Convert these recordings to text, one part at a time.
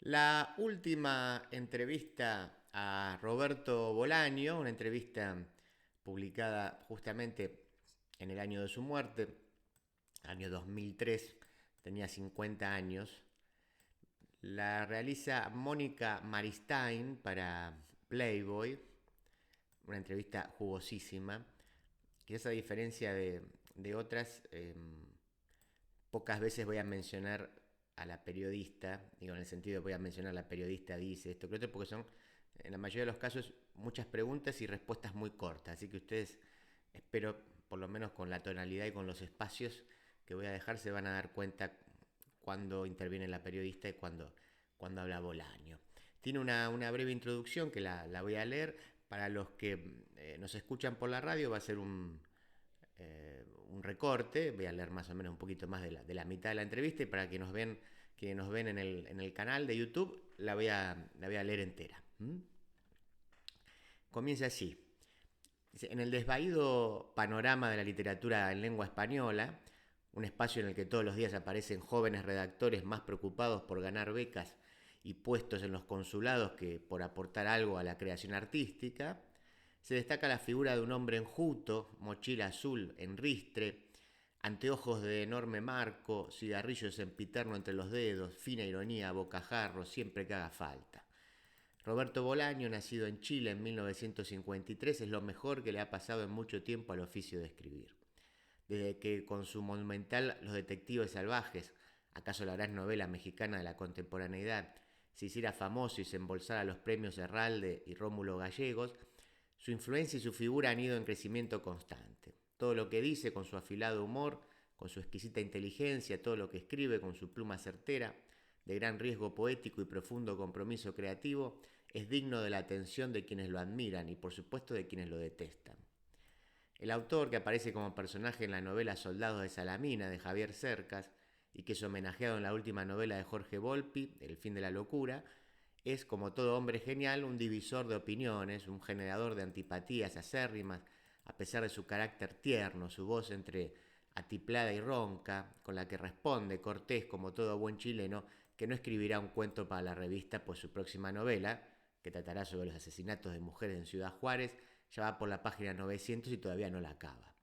La última entrevista a Roberto Bolaño, una entrevista publicada justamente en el año de su muerte, año 2003, tenía 50 años, la realiza Mónica Maristain para Playboy, una entrevista jugosísima, que a diferencia de otras, pocas veces voy a mencionar a la periodista, digo en el sentido de voy a mencionar a la periodista dice esto que otro, porque son en la mayoría de los casos muchas preguntas y respuestas muy cortas, así que ustedes espero por lo menos con la tonalidad y con los espacios que voy a dejar se van a dar cuenta cuando interviene la periodista y cuando habla Bolaño. Tiene una breve introducción que la voy a leer. Para los que nos escuchan por la radio va a ser un recorte, voy a leer más o menos un poquito más de la mitad de la entrevista y para que nos ven en el canal de YouTube la voy a leer entera. Comienza así. En el desvaído panorama de la literatura en lengua española, un espacio en el que todos los días aparecen jóvenes redactores más preocupados por ganar becas y puestos en los consulados que por aportar algo a la creación artística, se destaca la figura de un hombre enjuto, mochila azul en ristre, anteojos de enorme marco, cigarrillo sempiterno entre los dedos, fina ironía, bocajarro, siempre que haga falta. Roberto Bolaño, nacido en Chile en 1953, es lo mejor que le ha pasado en mucho tiempo al oficio de escribir. Desde que con su monumental Los Detectives Salvajes, acaso la gran novela mexicana de la contemporaneidad, se hiciera famoso y se embolsara los premios Herralde y Rómulo Gallegos, su influencia y su figura han ido en crecimiento constante. Todo lo que dice con su afilado humor, con su exquisita inteligencia, todo lo que escribe con su pluma certera, de gran riesgo poético y profundo compromiso creativo, es digno de la atención de quienes lo admiran y por supuesto de quienes lo detestan. El autor, que aparece como personaje en la novela Soldados de Salamina de Javier Cercas y que es homenajeado en la última novela de Jorge Volpi, El fin de la locura, es, como todo hombre genial, un divisor de opiniones, un generador de antipatías acérrimas, a pesar de su carácter tierno, su voz entre atiplada y ronca, con la que responde cortés como todo buen chileno, que no escribirá un cuento para la revista, pues su próxima novela, que tratará sobre los asesinatos de mujeres en Ciudad Juárez, ya va por la página 900 y todavía no la acaba.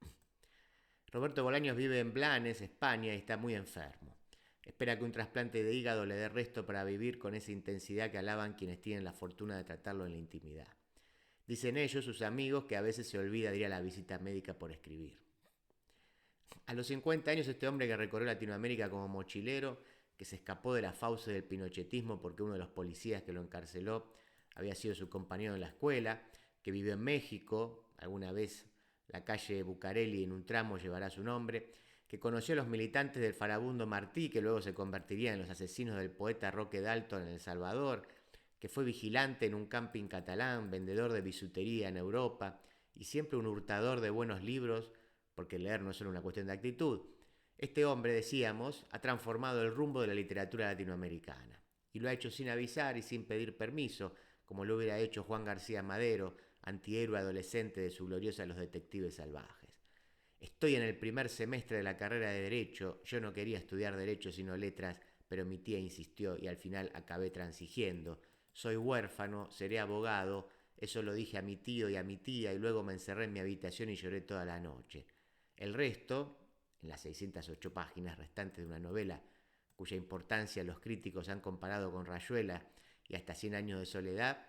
Roberto Bolaños vive en Blanes, España, y está muy enfermo. Espera que un trasplante de hígado le dé resto para vivir con esa intensidad que alaban quienes tienen la fortuna de tratarlo en la intimidad. Dicen ellos, sus amigos, que a veces se olvida de ir a la visita médica por escribir. A los 50 años, este hombre que recorrió Latinoamérica como mochilero, que se escapó de la fauce del pinochetismo porque uno de los policías que lo encarceló había sido su compañero en la escuela, que vivió en México, alguna vez la calle Bucareli en un tramo llevará su nombre, que conoció a los militantes del farabundo Martí, que luego se convertiría en los asesinos del poeta Roque Dalton en El Salvador, que fue vigilante en un camping catalán, vendedor de bisutería en Europa y siempre un hurtador de buenos libros, porque leer no es solo una cuestión de actitud. Este hombre, decíamos, ha transformado el rumbo de la literatura latinoamericana y lo ha hecho sin avisar y sin pedir permiso, como lo hubiera hecho Juan García Madero, antihéroe adolescente de su gloriosa Los Detectives Salvajes. Estoy en el primer semestre de la carrera de Derecho, yo no quería estudiar Derecho sino Letras, pero mi tía insistió y al final acabé transigiendo. Soy huérfano, seré abogado, eso lo dije a mi tío y a mi tía y luego me encerré en mi habitación y lloré toda la noche. El resto, en las 608 páginas restantes de una novela cuya importancia los críticos han comparado con Rayuela y hasta 100 años de soledad,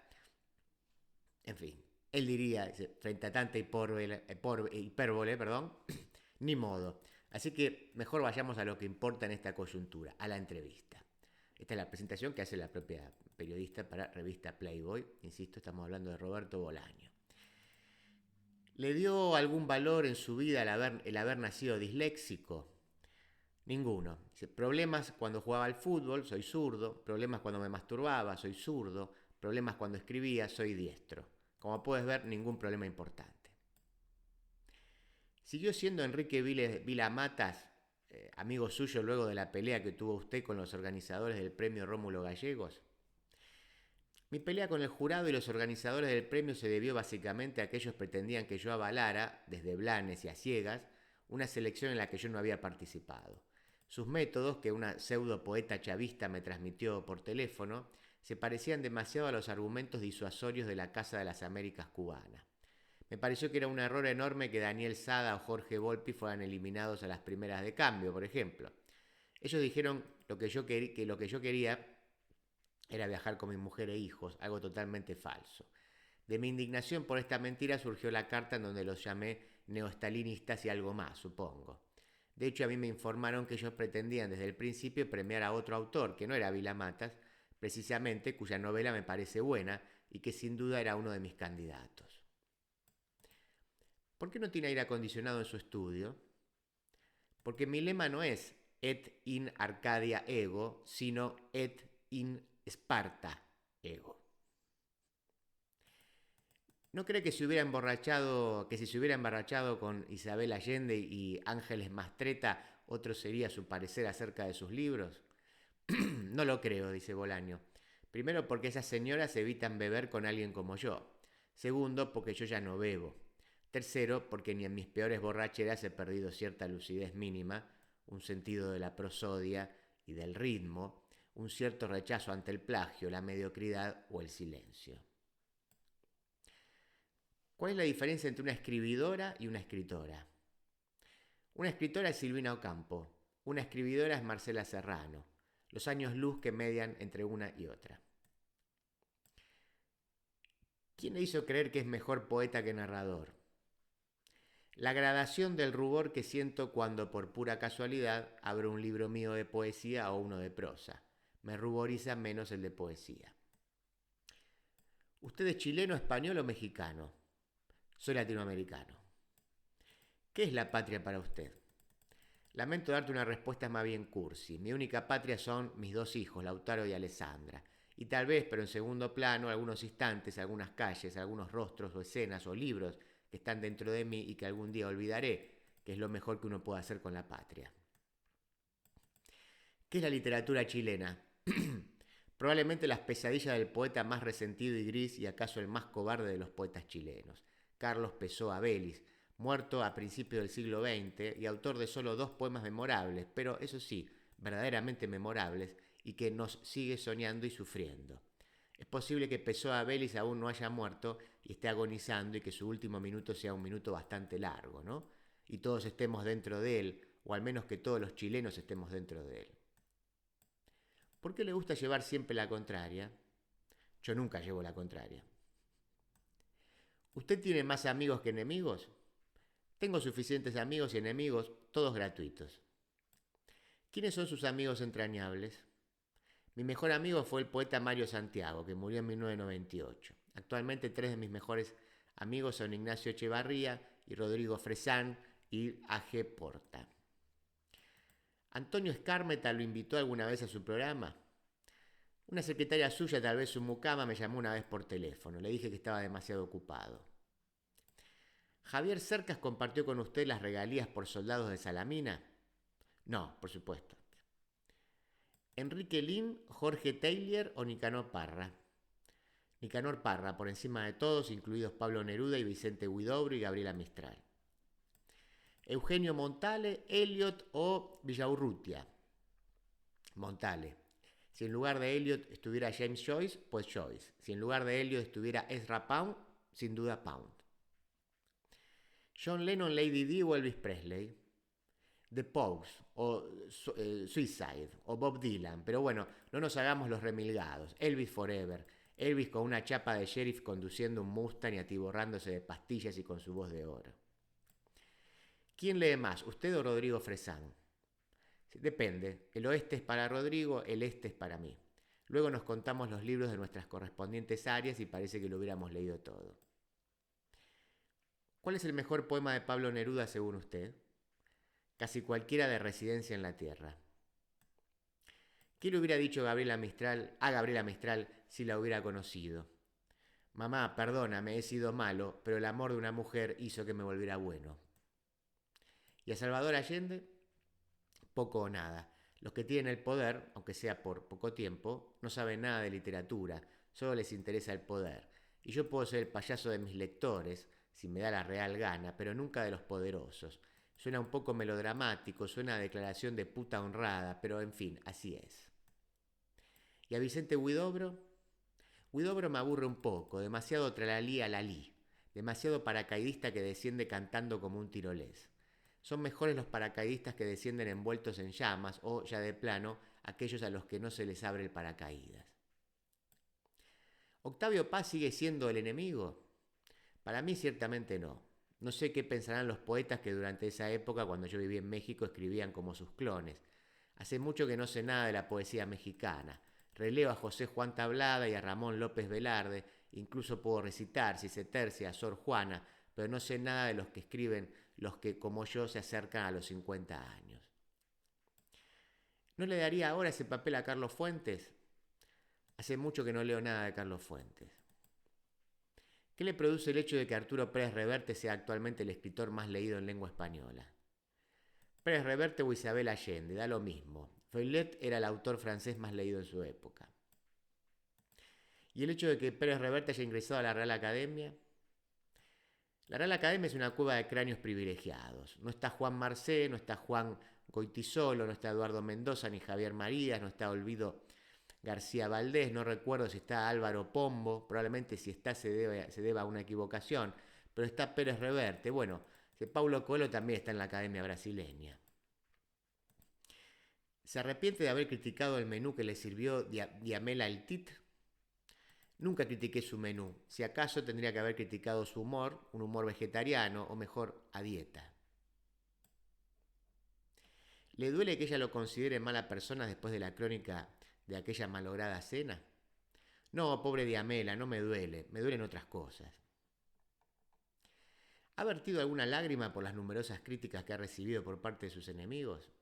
en fin, él diría, frente a tanta hipérbole, ni modo. Así que mejor vayamos a lo que importa en esta coyuntura, a la entrevista. Esta es la presentación que hace la propia periodista para revista Playboy. Insisto, estamos hablando de Roberto Bolaño. ¿Le dio algún valor en su vida el haber nacido disléxico? Ninguno. Dice, problemas cuando jugaba al fútbol, soy zurdo. Problemas cuando me masturbaba, soy zurdo. Problemas cuando escribía, soy diestro. Como puedes ver, ningún problema importante. ¿Siguió siendo Enrique Vila Matas amigo suyo luego de la pelea que tuvo usted con los organizadores del premio Rómulo Gallegos? Mi pelea con el jurado y los organizadores del premio se debió básicamente a que ellos pretendían que yo avalara, desde Blanes y a ciegas, una selección en la que yo no había participado. Sus métodos, que una pseudo poeta chavista me transmitió por teléfono, se parecían demasiado a los argumentos disuasorios de la Casa de las Américas cubana. Me pareció que era un error enorme que Daniel Sada o Jorge Volpi fueran eliminados a las primeras de cambio, por ejemplo. Ellos dijeron que lo que yo quería era viajar con mi mujer e hijos, algo totalmente falso. De mi indignación por esta mentira surgió la carta en donde los llamé neostalinistas y algo más, supongo. De hecho, a mí me informaron que ellos pretendían desde el principio premiar a otro autor, que no era Vila Matas, precisamente, cuya novela me parece buena y que sin duda era uno de mis candidatos. ¿Por qué no tiene aire acondicionado en su estudio? Porque mi lema no es et in Arcadia ego, sino et in Sparta ego. ¿No cree que si se hubiera emborrachado con Isabel Allende y Ángeles Mastretta, otro sería su parecer acerca de sus libros? No lo creo, dice Bolaño. Primero, porque esas señoras evitan beber con alguien como yo. Segundo, porque yo ya no bebo. Tercero, porque ni en mis peores borracheras he perdido cierta lucidez mínima, un sentido de la prosodia y del ritmo, un cierto rechazo ante el plagio, la mediocridad o el silencio. ¿Cuál es la diferencia entre una escribidora y una escritora? Una escritora es Silvina Ocampo, una escribidora es Marcela Serrano, los años luz que median entre una y otra. ¿Quién le hizo creer que es mejor poeta que narrador? La gradación del rubor que siento cuando por pura casualidad abro un libro mío de poesía o uno de prosa. Me ruboriza menos el de poesía. ¿Usted es chileno, español o mexicano? Soy latinoamericano. ¿Qué es la patria para usted? Lamento darte una respuesta más bien cursi. Mi única patria son mis dos hijos, Lautaro y Alessandra. Y tal vez, pero en segundo plano, algunos instantes, algunas calles, algunos rostros o escenas o libros que están dentro de mí y que algún día olvidaré, que es lo mejor que uno puede hacer con la patria. ¿Qué es la literatura chilena? Probablemente las pesadillas del poeta más resentido y gris y acaso el más cobarde de los poetas chilenos, Carlos Pessoa Vélez, muerto a principios del siglo XX y autor de solo 2 poemas memorables, pero eso sí, verdaderamente memorables, y que nos sigue soñando y sufriendo. Es posible que Pessoa Vélez aún no haya muerto y esté agonizando y que su último minuto sea un minuto bastante largo, ¿no? Y todos estemos dentro de él, o al menos que todos los chilenos estemos dentro de él. ¿Por qué le gusta llevar siempre la contraria? Yo nunca llevo la contraria. ¿Usted tiene más amigos que enemigos? Tengo suficientes amigos y enemigos, todos gratuitos. ¿Quiénes son sus amigos entrañables? Mi mejor amigo fue el poeta Mario Santiago, que murió en 1998. Actualmente 3 de mis mejores amigos son Ignacio Echevarría y Rodrigo Fresán y A.G. Porta. ¿Antonio Escármeta lo invitó alguna vez a su programa? Una secretaria suya, tal vez su mucama, me llamó una vez por teléfono. Le dije que estaba demasiado ocupado. ¿Javier Cercas compartió con usted las regalías por soldados de Salamina? No, por supuesto. ¿Enrique Lin, Jorge Taylor o Nicanor Parra? Nicanor Parra, por encima de todos, incluidos Pablo Neruda y Vicente Huidobro y Gabriela Mistral. Eugenio Montale, Eliot o Villaurrutia. Montale. Si en lugar de Eliot estuviera James Joyce, pues Joyce. Si en lugar de Eliot estuviera Ezra Pound, sin duda Pound. John Lennon, Lady Di o Elvis Presley. The Pogues o Suicide o Bob Dylan. Pero bueno, no nos hagamos los remilgados. Elvis Forever. Elvis con una chapa de sheriff conduciendo un Mustang y atiborrándose de pastillas y con su voz de oro. ¿Quién lee más, usted o Rodrigo Fresán? Depende. El oeste es para Rodrigo, el este es para mí. Luego nos contamos los libros de nuestras correspondientes áreas y parece que lo hubiéramos leído todo. ¿Cuál es el mejor poema de Pablo Neruda según usted? Casi cualquiera de Residencia en la Tierra. ¿Qué le hubiera dicho Gabriela Mistral si la hubiera conocido? Mamá, perdóname, he sido malo, pero el amor de una mujer hizo que me volviera bueno. ¿Y a Salvador Allende? Poco o nada. Los que tienen el poder, aunque sea por poco tiempo, no saben nada de literatura, solo les interesa el poder. Y yo puedo ser el payaso de mis lectores, si me da la real gana, pero nunca de los poderosos. Suena un poco melodramático, suena a declaración de puta honrada, pero en fin, así es. ¿Y a Vicente Huidobro? Huidobro me aburre un poco, demasiado tralalí a lalí, demasiado paracaidista que desciende cantando como un tirolés. Son mejores los paracaidistas que descienden envueltos en llamas o, ya de plano, aquellos a los que no se les abre el paracaídas. ¿Octavio Paz sigue siendo el enemigo? Para mí ciertamente no. No sé qué pensarán los poetas que durante esa época, cuando yo vivía en México, escribían como sus clones. Hace mucho que no sé nada de la poesía mexicana. Releo a José Juan Tablada y a Ramón López Velarde, incluso puedo recitar, si se tercia, a Sor Juana, pero no sé nada de los que escriben los que, como yo, se acercan a los 50 años. ¿No le daría ahora ese papel a Carlos Fuentes? Hace mucho que no leo nada de Carlos Fuentes. ¿Qué le produce el hecho de que Arturo Pérez Reverte sea actualmente el escritor más leído en lengua española? Pérez Reverte o Isabel Allende, da lo mismo. Feuillet era el autor francés más leído en su época. ¿Y el hecho de que Pérez Reverte haya ingresado a la Real Academia? La Real Academia es una cueva de cráneos privilegiados. No está Juan Marcé, no está Juan Goitisolo, no está Eduardo Mendoza ni Javier Marías, no está Olvido García Valdés, no recuerdo si está Álvaro Pombo, probablemente si está se deba a una equivocación, pero está Pérez Reverte. Bueno, Paulo Coelho también está en la Academia Brasileña. ¿Se arrepiente de haber criticado el menú que le sirvió Diamela el Tit? Nunca critiqué su menú. Si acaso tendría que haber criticado su humor, un humor vegetariano o mejor a dieta. ¿Le duele que ella lo considere mala persona después de la crónica de aquella malograda cena? No, pobre Diamela, no me duelen otras cosas. ¿Ha vertido alguna lágrima por las numerosas críticas que ha recibido por parte de sus enemigos?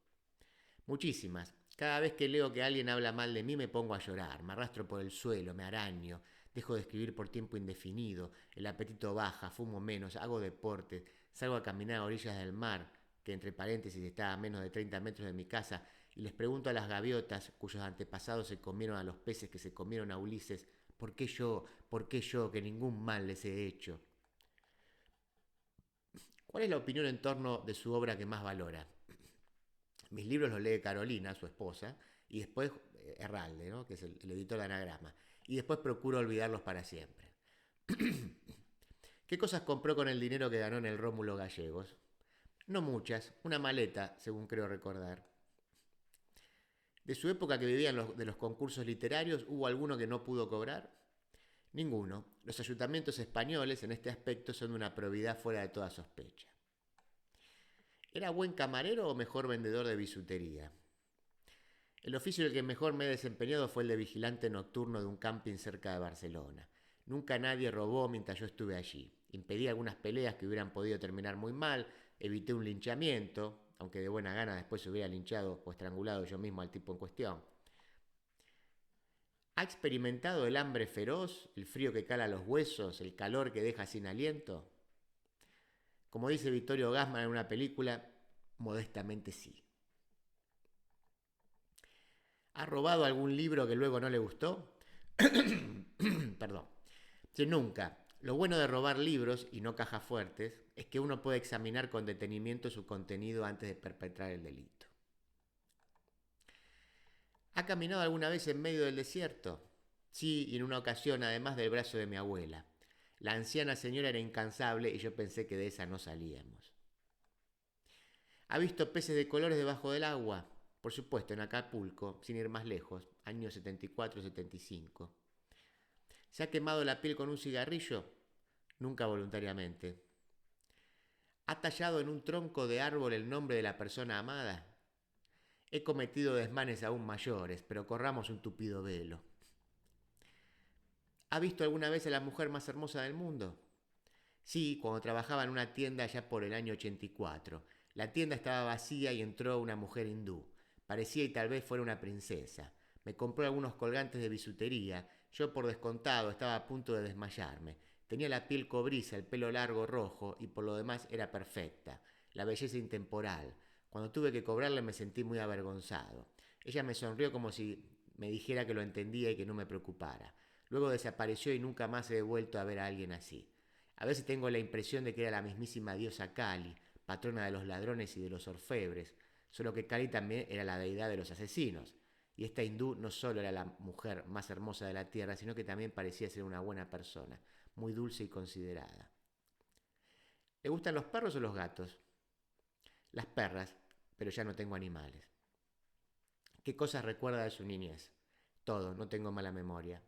Muchísimas. Cada vez que leo que alguien habla mal de mí me pongo a llorar, me arrastro por el suelo, me araño, dejo de escribir por tiempo indefinido, el apetito baja, fumo menos, hago deporte, salgo a caminar a orillas del mar, que entre paréntesis está a menos de 30 metros de mi casa, y les pregunto a las gaviotas, cuyos antepasados se comieron a los peces que se comieron a Ulises, ¿por qué yo? ¿Por qué yo, que ningún mal les he hecho? ¿Cuál es la opinión en torno de su obra que más valora? Mis libros los lee Carolina, su esposa, y después Herralde, ¿no? Que es el editor de Anagrama. Y después procuro olvidarlos para siempre. ¿Qué cosas compró con el dinero que ganó en el Rómulo Gallegos? No muchas, una maleta, según creo recordar. De su época que vivían de los concursos literarios, ¿hubo alguno que no pudo cobrar? Ninguno. Los ayuntamientos españoles en este aspecto son de una probidad fuera de toda sospecha. ¿Era buen camarero o mejor vendedor de bisutería? El oficio en el que mejor me he desempeñado fue el de vigilante nocturno de un camping cerca de Barcelona. Nunca nadie robó mientras yo estuve allí. Impedí algunas peleas que hubieran podido terminar muy mal, evité un linchamiento, aunque de buena gana después se hubiera linchado o estrangulado yo mismo al tipo en cuestión. ¿Ha experimentado el hambre feroz, el frío que cala los huesos, el calor que deja sin aliento? Como dice Vittorio Gassman en una película, modestamente sí. ¿Ha robado algún libro que luego no le gustó? Perdón. Si nunca. Lo bueno de robar libros, y no cajas fuertes, es que uno puede examinar con detenimiento su contenido antes de perpetrar el delito. ¿Ha caminado alguna vez en medio del desierto? Sí, y en una ocasión, además del brazo de mi abuela. La anciana señora era incansable y yo pensé que de esa no salíamos. ¿Ha visto peces de colores debajo del agua? Por supuesto, en Acapulco, sin ir más lejos, años 74-75. ¿Se ha quemado la piel con un cigarrillo? Nunca voluntariamente. ¿Ha tallado en un tronco de árbol el nombre de la persona amada? He cometido desmanes aún mayores, pero corramos un tupido velo. ¿Ha visto alguna vez a la mujer más hermosa del mundo? Sí, cuando trabajaba en una tienda allá por el año 84. La tienda estaba vacía y entró una mujer hindú. Parecía y tal vez fuera una princesa. Me compró algunos colgantes de bisutería. Yo por descontado estaba a punto de desmayarme. Tenía la piel cobriza, el pelo largo rojo y por lo demás era perfecta. La belleza intemporal. Cuando tuve que cobrarle me sentí muy avergonzado. Ella me sonrió como si me dijera que lo entendía y que no me preocupara. Luego desapareció y nunca más he vuelto a ver a alguien así. A veces tengo la impresión de que era la mismísima diosa Kali, patrona de los ladrones y de los orfebres, solo que Kali también era la deidad de los asesinos. Y esta hindú no solo era la mujer más hermosa de la tierra, sino que también parecía ser una buena persona, muy dulce y considerada. ¿Le gustan los perros o los gatos? Las perras, pero ya no tengo animales. ¿Qué cosas recuerda de su niñez? Todo, no tengo mala memoria.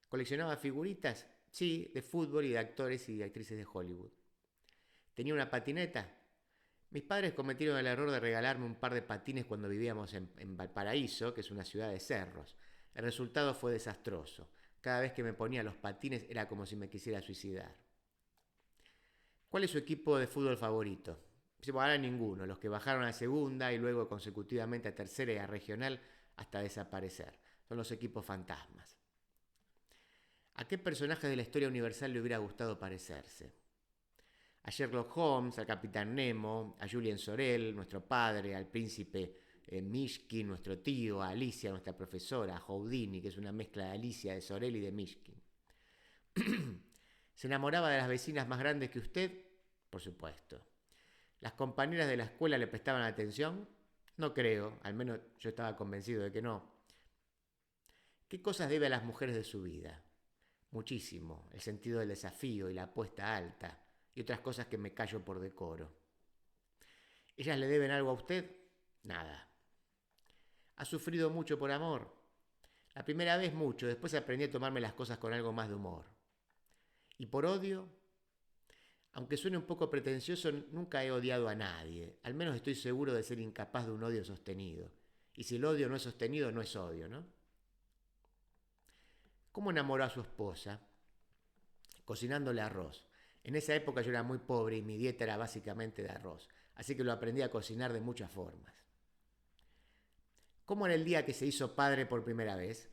¿Coleccionaba figuritas? Sí, de fútbol y de actores y de actrices de Hollywood. ¿Tenía una patineta? Mis padres cometieron el error de regalarme un par de patines cuando vivíamos en Valparaíso, que es una ciudad de cerros. El resultado fue desastroso. Cada vez que me ponía los patines era como si me quisiera suicidar. ¿Cuál es su equipo de fútbol favorito? Ahora ninguno, los que bajaron a segunda y luego consecutivamente a tercera y a regional hasta desaparecer. Son los equipos fantasmas. ¿A qué personaje de la historia universal le hubiera gustado parecerse? A Sherlock Holmes, al Capitán Nemo, a Julien Sorel, nuestro padre, al príncipe Mishkin, nuestro tío, a Alicia, nuestra profesora, a Houdini, que es una mezcla de Alicia, de Sorel y de Mishkin. ¿Se enamoraba de las vecinas más grandes que usted? Por supuesto. ¿Las compañeras de la escuela le prestaban atención? No creo, al menos yo estaba convencido de que no. ¿Qué cosas debe a las mujeres de su vida? Muchísimo, el sentido del desafío y la apuesta alta, y otras cosas que me callo por decoro. ¿Ellas le deben algo a usted? Nada. ¿Ha sufrido mucho por amor? La primera vez mucho, después aprendí a tomarme las cosas con algo más de humor. ¿Y por odio? Aunque suene un poco pretencioso, nunca he odiado a nadie. Al menos estoy seguro de ser incapaz de un odio sostenido. Y si el odio no es sostenido, no es odio, ¿no? ¿Cómo enamoró a su esposa? Cocinándole arroz. En esa época yo era muy pobre y mi dieta era básicamente de arroz, así que lo aprendí a cocinar de muchas formas. ¿Cómo era el día que se hizo padre por primera vez?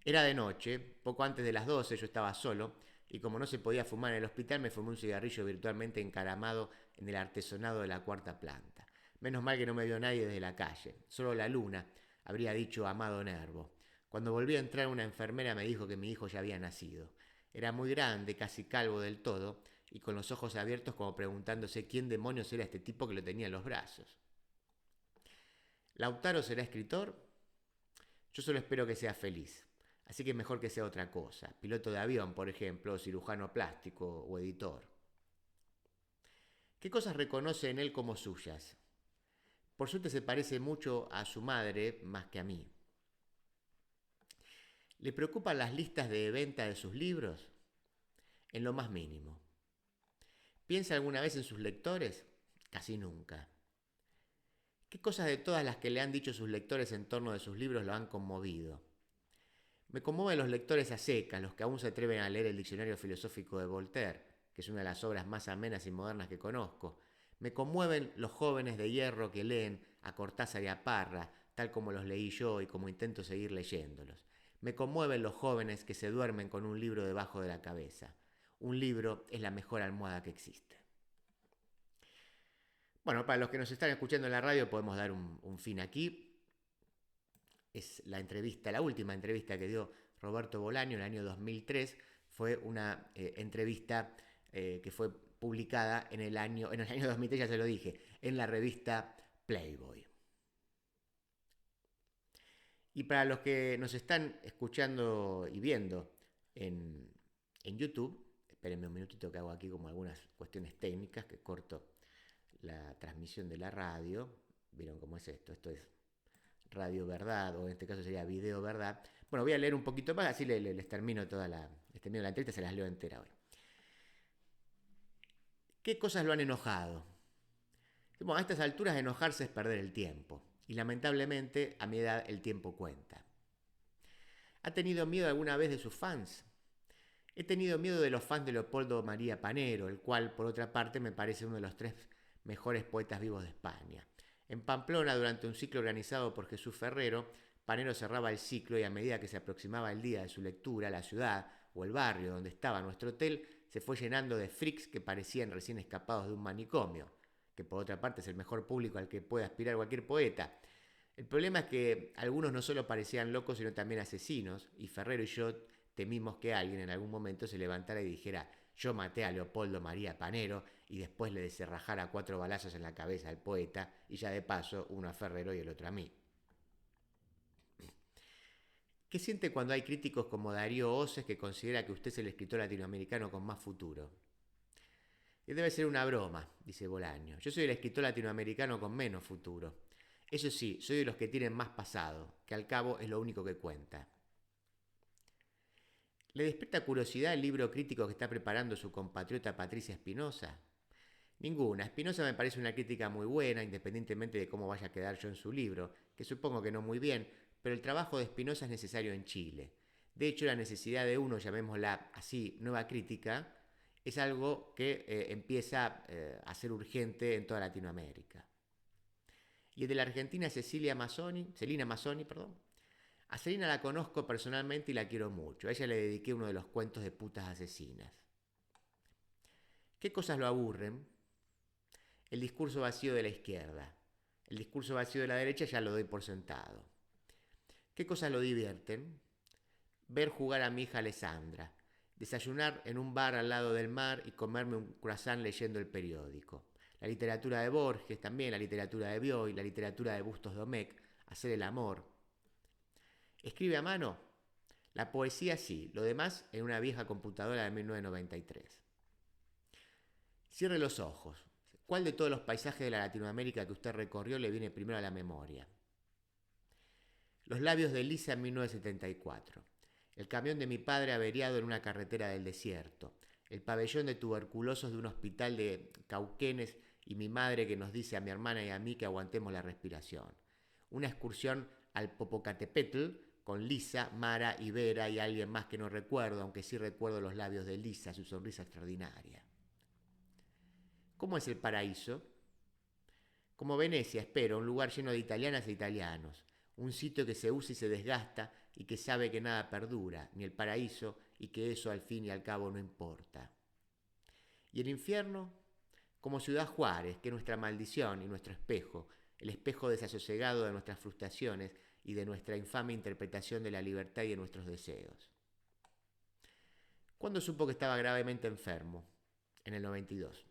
Era de noche, poco antes de las 12 yo estaba solo, y como no se podía fumar en el hospital, me fumé un cigarrillo virtualmente encaramado en el artesonado de la cuarta planta. Menos mal que no me vio nadie desde la calle, solo la luna, habría dicho Amado Nervo. Cuando volví a entrar, una enfermera me dijo que mi hijo ya había nacido. Era muy grande, casi calvo del todo, y con los ojos abiertos como preguntándose quién demonios era este tipo que lo tenía en los brazos. ¿Lautaro será escritor? Yo solo espero que sea feliz. Así que es mejor que sea otra cosa. Piloto de avión, por ejemplo, o cirujano plástico o editor. ¿Qué cosas reconoce en él como suyas? Por suerte se parece mucho a su madre más que a mí. ¿Le preocupan las listas de venta de sus libros? En lo más mínimo. ¿Piensa alguna vez en sus lectores? Casi nunca. ¿Qué cosas de todas las que le han dicho sus lectores en torno de sus libros lo han conmovido? Me conmueven los lectores a secas, los que aún se atreven a leer el diccionario filosófico de Voltaire, que es una de las obras más amenas y modernas que conozco. Me conmueven los jóvenes de hierro que leen a Cortázar y a Parra, tal como los leí yo y como intento seguir leyéndolos. Me conmueven los jóvenes que se duermen con un libro debajo de la cabeza. Un libro es la mejor almohada que existe. Bueno, para los que nos están escuchando en la radio podemos dar un fin aquí. Es la entrevista, la última entrevista que dio Roberto Bolaño en el año 2003. Fue una entrevista que fue publicada en el año 2003, ya se lo dije, en la revista Playboy. Y para los que nos están escuchando y viendo en YouTube, espérenme un minutito que hago aquí como algunas cuestiones técnicas, que corto la transmisión de la radio. ¿Vieron cómo es esto? Esto es Radio Verdad, o en este caso sería Video Verdad. Bueno, voy a leer un poquito más, así les termino toda la entrevista, se las leo entera hoy. ¿Qué cosas lo han enojado? Bueno, a estas alturas enojarse es perder el tiempo, y lamentablemente a mi edad el tiempo cuenta. ¿Ha tenido miedo alguna vez de sus fans? He tenido miedo de los fans de Leopoldo María Panero, el cual, por otra parte, me parece uno de los 3 mejores poetas vivos de España. En Pamplona, durante un ciclo organizado por Jesús Ferrero, Panero cerraba el ciclo y a medida que se aproximaba el día de su lectura, la ciudad o el barrio donde estaba nuestro hotel se fue llenando de freaks que parecían recién escapados de un manicomio, que por otra parte es el mejor público al que puede aspirar cualquier poeta. El problema es que algunos no solo parecían locos, sino también asesinos, y Ferrero y yo temimos que alguien en algún momento se levantara y dijera: yo maté a Leopoldo María Panero y después le deserrajara 4 balazos en la cabeza al poeta y ya de paso uno a Ferrero y el otro a mí. ¿Qué siente cuando hay críticos como Darío Oces que considera que usted es el escritor latinoamericano con más futuro? Que debe ser una broma, dice Bolaño. Yo soy el escritor latinoamericano con menos futuro. Eso sí, soy de los que tienen más pasado, que al cabo es lo único que cuenta. ¿Le despierta curiosidad el libro crítico que está preparando su compatriota Patricia Espinosa? Ninguna. Espinosa me parece una crítica muy buena, independientemente de cómo vaya a quedar yo en su libro, que supongo que no muy bien, pero el trabajo de Espinosa es necesario en Chile. De hecho, la necesidad de uno, llamémosla así, nueva crítica, es algo que empieza a ser urgente en toda Latinoamérica. Y el de la Argentina, Celina Mazzoni, perdón. A Celina la conozco personalmente y la quiero mucho. A ella le dediqué uno de los cuentos de putas asesinas. ¿Qué cosas lo aburren? El discurso vacío de la izquierda. El discurso vacío de la derecha ya lo doy por sentado. ¿Qué cosas lo divierten? Ver jugar a mi hija Alessandra, desayunar en un bar al lado del mar y comerme un croissant leyendo el periódico. La literatura de Borges, también la literatura de Bioy, la literatura de Bustos Domecq, hacer el amor. ¿Escribe a mano? La poesía sí, lo demás en una vieja computadora de 1993. Cierre los ojos. ¿Cuál de todos los paisajes de la Latinoamérica que usted recorrió le viene primero a la memoria? Los labios de Lisa en 1974. El camión de mi padre averiado en una carretera del desierto. El pabellón de tuberculosos de un hospital de Cauquenes y mi madre que nos dice a mi hermana y a mí que aguantemos la respiración. Una excursión al Popocatépetl con Lisa, Mara y Vera y alguien más que no recuerdo, aunque sí recuerdo los labios de Lisa, su sonrisa extraordinaria. ¿Cómo es el paraíso? Como Venecia, espero, un lugar lleno de italianas e italianos, un sitio que se usa y se desgasta y que sabe que nada perdura, ni el paraíso, y que eso al fin y al cabo no importa. ¿Y el infierno? Como Ciudad Juárez, que es nuestra maldición y nuestro espejo, el espejo desasosegado de nuestras frustraciones y de nuestra infame interpretación de la libertad y de nuestros deseos. ¿Cuándo supo que estaba gravemente enfermo? En el 92.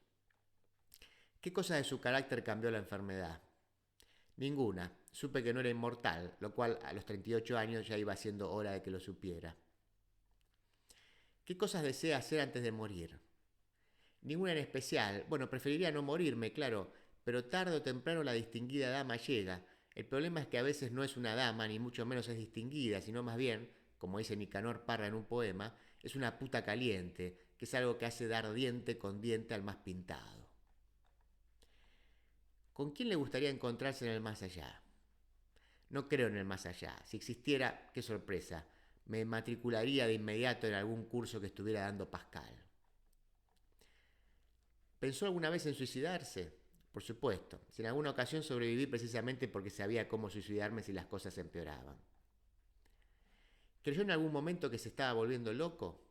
¿Qué cosa de su carácter cambió la enfermedad? Ninguna. Supe que no era inmortal, lo cual a los 38 años ya iba siendo hora de que lo supiera. ¿Qué cosas desea hacer antes de morir? Ninguna en especial. Bueno, preferiría no morirme, claro, pero tarde o temprano la distinguida dama llega. El problema es que a veces no es una dama, ni mucho menos es distinguida, sino más bien, como dice Nicanor Parra en un poema, es una puta caliente, que es algo que hace dar diente con diente al más pintado. ¿Con quién le gustaría encontrarse en el más allá? No creo en el más allá. Si existiera, qué sorpresa, me matricularía de inmediato en algún curso que estuviera dando Pascal. ¿Pensó alguna vez en suicidarse? Por supuesto. Si en alguna ocasión sobreviví precisamente porque sabía cómo suicidarme si las cosas empeoraban. ¿Creyó en algún momento que se estaba volviendo loco?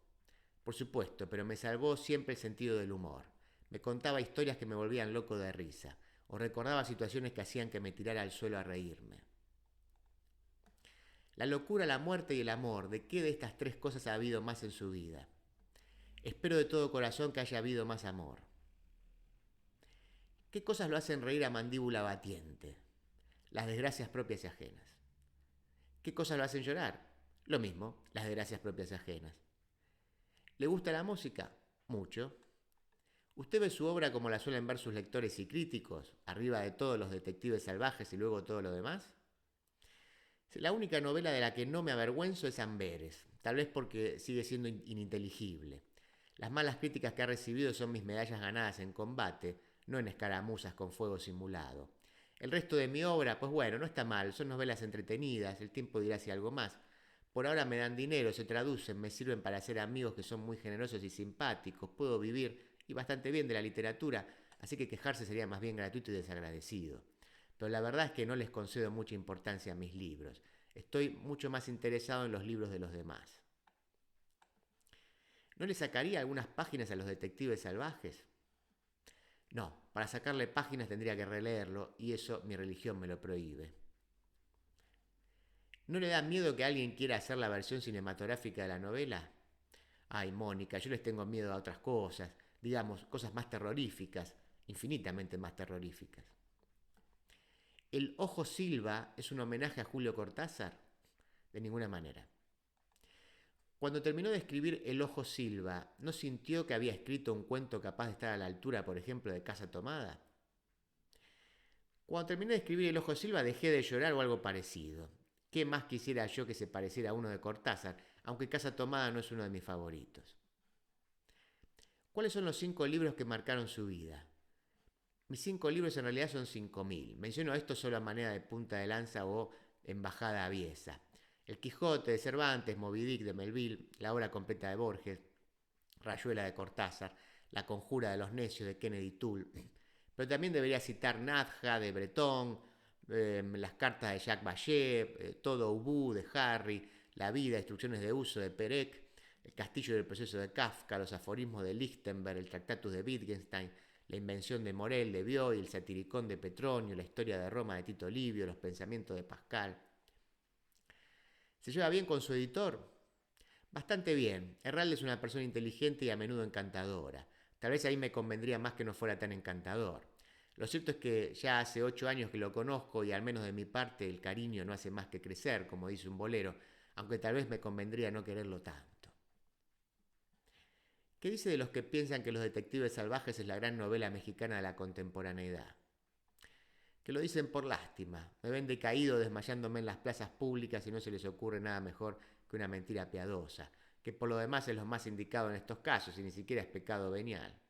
Por supuesto, pero me salvó siempre el sentido del humor. Me contaba historias que me volvían loco de risa, o recordaba situaciones que hacían que me tirara al suelo a reírme. La locura, la muerte y el amor, ¿de qué de estas tres cosas ha habido más en su vida? Espero de todo corazón que haya habido más amor. ¿Qué cosas lo hacen reír a mandíbula batiente? Las desgracias propias y ajenas. ¿Qué cosas lo hacen llorar? Lo mismo, las desgracias propias y ajenas. ¿Le gusta la música? Mucho. ¿Usted ve su obra como la suelen ver sus lectores y críticos, arriba de todos los detectives salvajes y luego todo lo demás? La única novela de la que no me avergüenzo es Amberes, tal vez porque sigue siendo ininteligible. Las malas críticas que ha recibido son mis medallas ganadas en combate, no en escaramuzas con fuego simulado. El resto de mi obra, pues bueno, no está mal, son novelas entretenidas, el tiempo dirá si algo más. Por ahora me dan dinero, se traducen, me sirven para hacer amigos que son muy generosos y simpáticos, puedo vivir y bastante bien de la literatura, así que quejarse sería más bien gratuito y desagradecido. Pero la verdad es que no les concedo mucha importancia a mis libros. Estoy mucho más interesado en los libros de los demás. ¿No le sacaría algunas páginas a los detectives salvajes? No, para sacarle páginas tendría que releerlo y eso mi religión me lo prohíbe. ¿No le da miedo que alguien quiera hacer la versión cinematográfica de la novela? Ay, Mónica, yo les tengo miedo a otras cosas. digamos, cosas más terroríficas, infinitamente más terroríficas. ¿El Ojo Silva es un homenaje a Julio Cortázar? De ninguna manera. Cuando terminó de escribir El Ojo Silva, ¿no sintió que había escrito un cuento capaz de estar a la altura, por ejemplo, de Casa Tomada? Cuando terminé de escribir El Ojo Silva dejé de llorar o algo parecido. ¿Qué más quisiera yo que se pareciera a uno de Cortázar, aunque Casa Tomada no es uno de mis favoritos? ¿Cuáles son los 5 libros que marcaron su vida? Mis 5 libros en realidad son 5.000. Menciono esto solo a manera de punta de lanza o embajada aviesa. El Quijote de Cervantes, Moby Dick de Melville, La obra completa de Borges, Rayuela de Cortázar, La conjura de los necios de Kennedy Toole. Pero también debería citar Nadja de Breton, las cartas de Jacques Vallée, Todo Ubu de Harry, La vida, instrucciones de uso de Perec, El castillo del proceso de Kafka, los aforismos de Lichtenberg, el Tractatus de Wittgenstein, La invención de Morel de Bioy, el Satiricón de Petronio, la historia de Roma de Tito Livio, los pensamientos de Pascal. ¿Se lleva bien con su editor? Bastante bien. Herralde es una persona inteligente y a menudo encantadora. Tal vez ahí me convendría más que no fuera tan encantador. Lo cierto es que ya hace 8 años que lo conozco y al menos de mi parte el cariño no hace más que crecer, como dice un bolero, aunque tal vez me convendría no quererlo tanto. ¿Qué dice de los que piensan que Los detectives salvajes es la gran novela mexicana de la contemporaneidad? Que lo dicen por lástima. Me ven decaído desmayándome en las plazas públicas y no se les ocurre nada mejor que una mentira piadosa, que por lo demás es lo más indicado en estos casos y ni siquiera es pecado venial.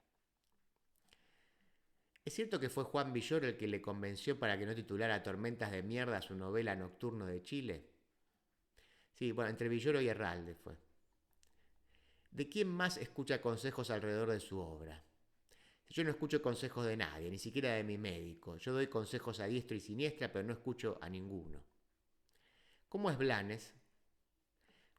¿Es cierto que fue Juan Villoro el que le convenció para que no titulara Tormentas de mierda su novela Nocturno de Chile? Sí, bueno, entre Villoro y Herralde fue. ¿De quién más escucha consejos alrededor de su obra? Yo no escucho consejos de nadie, ni siquiera de mi médico. Yo doy consejos a diestra y siniestra, pero no escucho a ninguno. ¿Cómo es Blanes?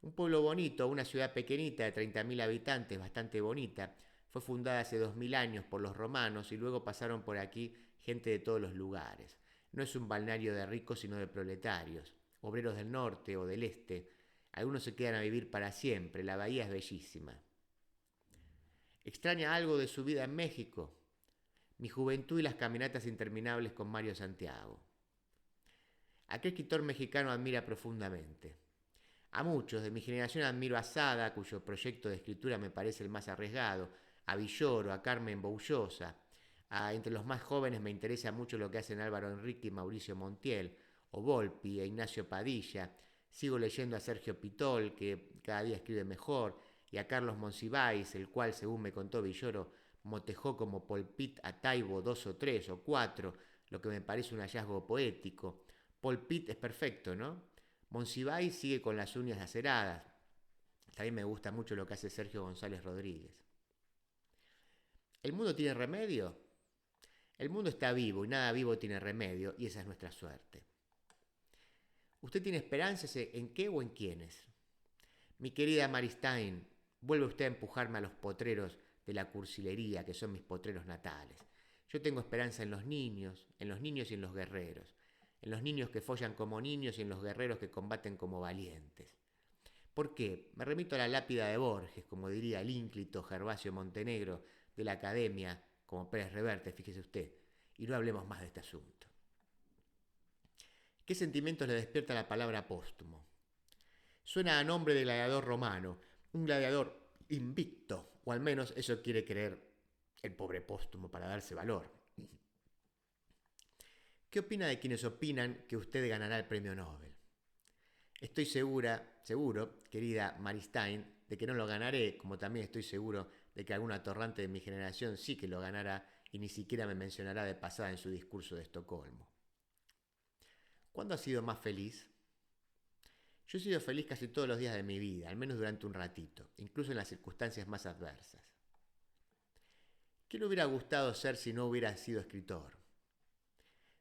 Un pueblo bonito, una ciudad pequeñita de 30.000 habitantes, bastante bonita. Fue fundada hace 2000 años por los romanos y luego pasaron por aquí gente de todos los lugares. No es un balneario de ricos, sino de proletarios, obreros del norte o del este. Algunos se quedan a vivir para siempre. La bahía es bellísima. ¿Extraña algo de su vida en México? Mi juventud y las caminatas interminables con Mario Santiago. ¿A qué escritor mexicano admira profundamente? A muchos de mi generación admiro a Sada, cuyo proyecto de escritura me parece el más arriesgado, a Villoro, a Carmen Boullosa. Entre los más jóvenes me interesa mucho lo que hacen Álvaro Enrique y Mauricio Montiel, o Volpi e Ignacio Padilla. Sigo leyendo a Sergio Pitol, que cada día escribe mejor, y a Carlos Monsiváis, el cual, según me contó Villoro, motejó como Polpit a Taibo 2 o 3 o 4, lo que me parece un hallazgo poético. Polpit es perfecto, ¿no? Monsiváis sigue con las uñas aceradas. También me gusta mucho lo que hace Sergio González Rodríguez. ¿El mundo tiene remedio? El mundo está vivo y nada vivo tiene remedio, y esa es nuestra suerte. ¿Usted tiene esperanzas en qué o en quiénes? Mi querida Maristain, vuelve usted a empujarme a los potreros de la cursilería, que son mis potreros natales. Yo tengo esperanza en los niños y en los guerreros. En los niños que follan como niños y en los guerreros que combaten como valientes. ¿Por qué? Me remito a la lápida de Borges, como diría el ínclito Gervasio Montenegro de la Academia, como Pérez Reverte, fíjese usted, y no hablemos más de este asunto. ¿Qué sentimientos le despierta la palabra póstumo? Suena a nombre de gladiador romano, un gladiador invicto, o al menos eso quiere creer el pobre póstumo para darse valor. ¿Qué opina de quienes opinan que usted ganará el premio Nobel? Estoy seguro, querida Maristain, de que no lo ganaré, como también estoy seguro de que algún atorrante de mi generación sí que lo ganará y ni siquiera me mencionará de pasada en su discurso de Estocolmo. ¿Cuándo ha sido más feliz? Yo he sido feliz casi todos los días de mi vida, al menos durante un ratito, incluso en las circunstancias más adversas. ¿Qué le hubiera gustado ser si no hubiera sido escritor?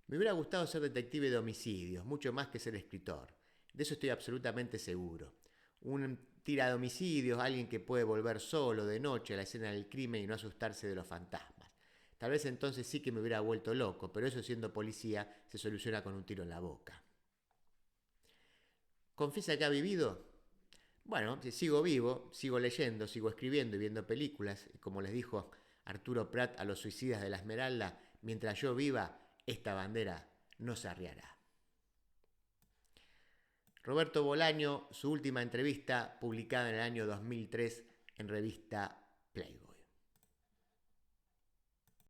Me hubiera gustado ser detective de homicidios, mucho más que ser escritor. De eso estoy absolutamente seguro. Un tira de homicidios, alguien que puede volver solo de noche a la escena del crimen y no asustarse de los fantasmas. Tal vez entonces sí que me hubiera vuelto loco, pero eso siendo policía se soluciona con un tiro en la boca. ¿Confiesa que ha vivido? Bueno, sigo vivo, sigo leyendo, sigo escribiendo y viendo películas. Y como les dijo Arturo Prat a los suicidas de la Esmeralda, mientras yo viva, esta bandera no se arriará. Roberto Bolaño, su última entrevista publicada en el año 2003 en revista Playboy.